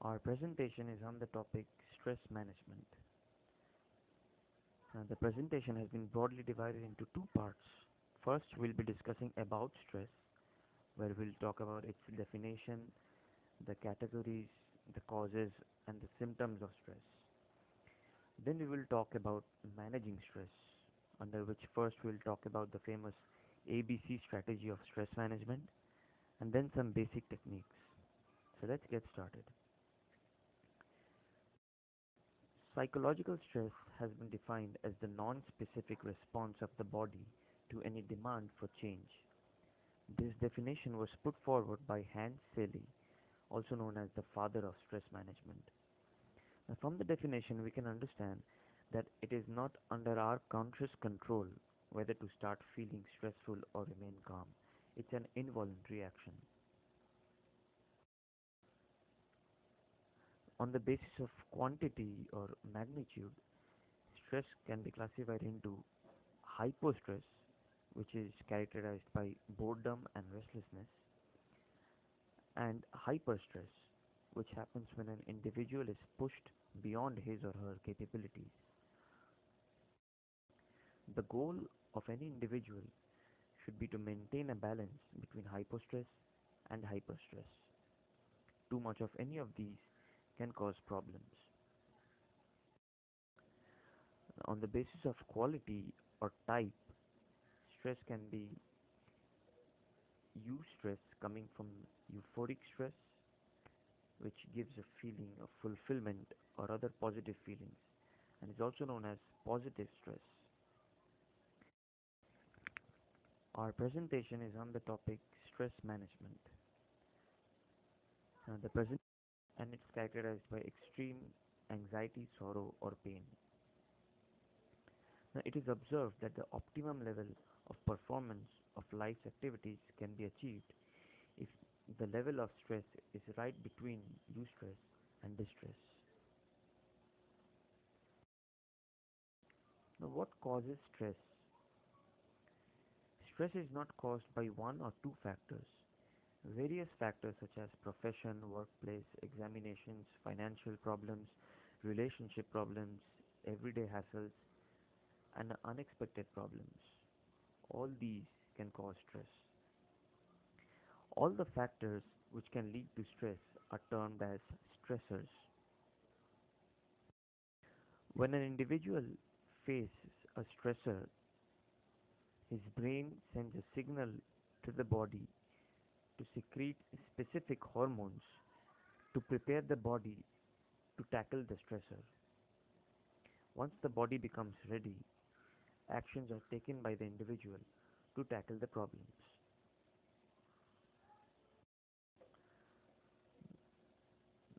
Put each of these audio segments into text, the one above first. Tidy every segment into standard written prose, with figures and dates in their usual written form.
Our presentation is on the topic stress management. The presentation has been broadly divided into two parts. First, we'll be discussing about stress, where we'll talk about its definition, the categories, the causes, and the symptoms of stress. Then we will talk about managing stress, under which first we'll talk about the famous ABC strategy of stress management, and then some basic techniques. So let's get started. Psychological stress has been defined as the non-specific response of the body to any demand for change. This definition was put forward by Hans Selye, also known as the father of stress management. Now, from the definition, we can understand that it is not under our conscious control whether to start feeling stressful or remain calm. It's an involuntary action. On the basis of quantity or magnitude, stress can be classified into hypostress, which is characterized by boredom and restlessness, and hyperstress, which happens when an individual is pushed beyond his or her capabilities. The goal of any individual should be to maintain a balance between hypostress and hyperstress. Too much of any of these can cause problems. On the basis of quality or type, stress can be eustress, coming from euphoric stress, which gives a feeling of fulfillment or other positive feelings, and is also known as positive stress. Our presentation is on the topic stress management. The present and it's characterized by extreme anxiety, sorrow, or pain. Now, it is observed that the optimum level of performance of life's activities can be achieved if the level of stress is right between eustress and distress. Now, what causes stress? Stress is not caused by one or two factors. Various factors such as profession, workplace, examinations, financial problems, relationship problems, everyday hassles, and unexpected problems. All these can cause stress. All the factors which can lead to stress are termed as stressors. When an individual faces a stressor, his brain sends a signal to the body to secrete specific hormones to prepare the body to tackle the stressor. Once the body becomes ready, actions are taken by the individual to tackle the problems.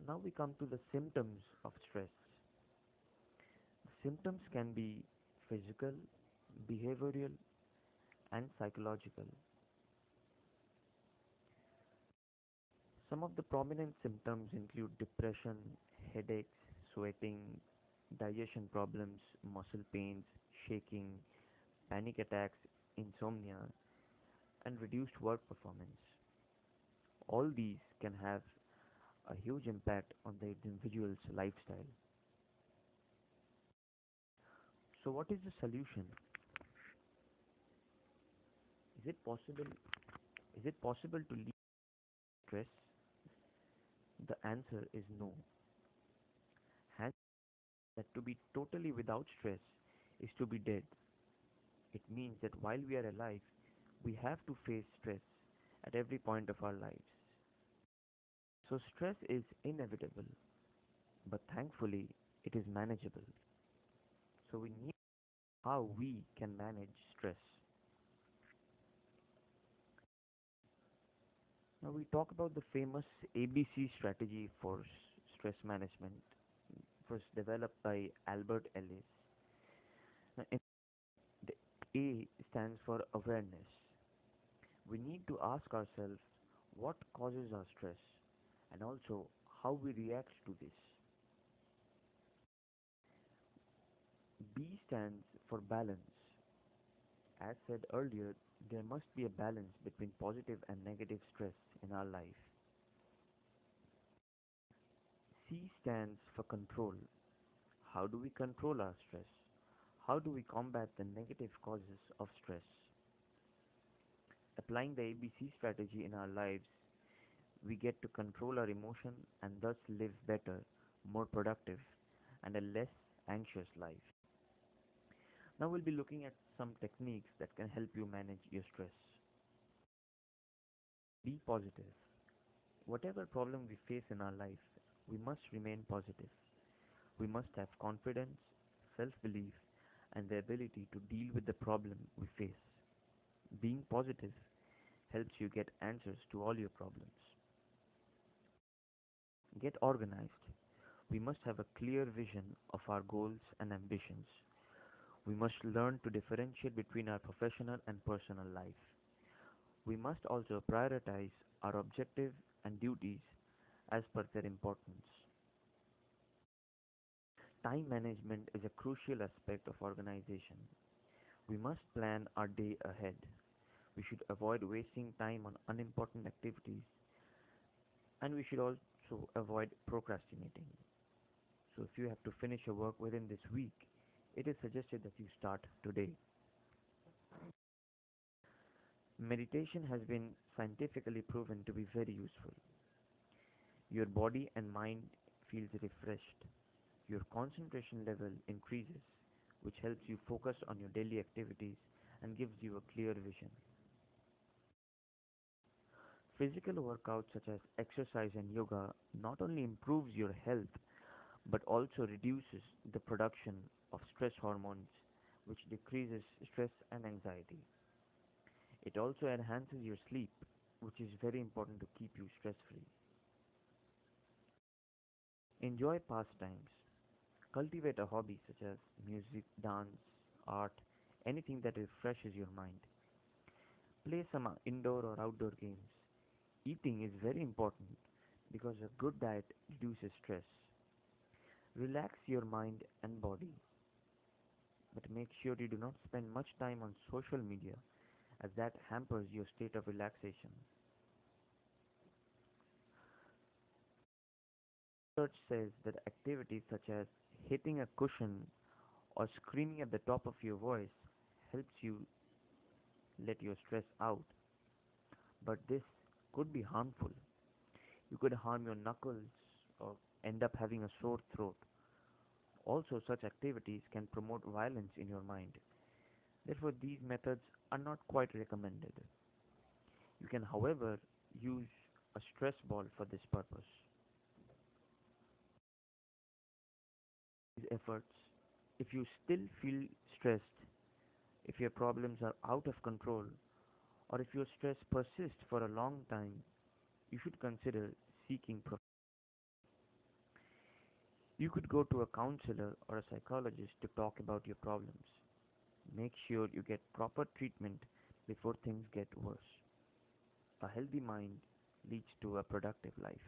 Now we come to the symptoms of stress. The symptoms can be physical, behavioral, and psychological. Some of the prominent symptoms include depression, headaches, sweating, digestion problems, muscle pains, shaking, panic attacks, insomnia, and reduced work performance. All these can have a huge impact on the individual's lifestyle. So, what is the solution? Is it possible? Is it possible to leave stress? The answer is no. Hence, that to be totally without stress is to be dead. It means that while we are alive, we have to face stress at every point of our lives. So, stress is inevitable, but thankfully, it is manageable. So, we need how we can manage stress. Now, we talk about the famous ABC strategy for stress management, first developed by Albert Ellis. Now, the A stands for awareness. We need to ask ourselves what causes our stress and also how we react to this. B stands for balance. As said earlier, there must be a balance between positive and negative stress in our life. C stands for control. How do we control our stress? How do we combat the negative causes of stress? Applying the ABC strategy in our lives, we get to control our emotion and thus live better, more productive, and a less anxious life. Now we'll be looking at some techniques that can help you manage your stress. Be positive. Whatever problem we face in our life, we must remain positive. We must have confidence, self-belief, and the ability to deal with the problem we face. Being positive helps you get answers to all your problems. Get organized. We must have a clear vision of our goals and ambitions. We must learn to differentiate between our professional and personal life. We must also prioritize our objectives and duties as per their importance. Time management is a crucial aspect of organization. We must plan our day ahead. We should avoid wasting time on unimportant activities, and we should also avoid procrastinating. So if you have to finish your work within this week, it is suggested that you start today. Meditation has been scientifically proven to be very useful. Your body and mind feels refreshed. Your concentration level increases, which helps you focus on your daily activities and gives you a clear vision. Physical workouts such as exercise and yoga not only improves your health but also reduces the production of stress hormones, which decreases stress and anxiety. It also enhances your sleep, which is very important to keep you stress free. Enjoy pastimes. Cultivate a hobby such as music, dance, art, anything that refreshes your mind. Play some indoor or outdoor games. Eating is very important because a good diet reduces stress. Relax your mind and body, but make sure you do not spend much time on social media as that hampers your state of relaxation. Research says that activities such as hitting a cushion or screaming at the top of your voice helps you let your stress out, but this could be harmful. You could harm your knuckles or end up having a sore throat. Also, such activities can promote violence in your mind. Therefore, these methods are not quite recommended. You can, however, use a stress ball for this purpose. These efforts, if you still feel stressed, if your problems are out of control, or if your stress persists for a long time, you should consider seeking professional. You could go to a counselor or a psychologist to talk about your problems. Make sure you get proper treatment before things get worse. A healthy mind leads to a productive life.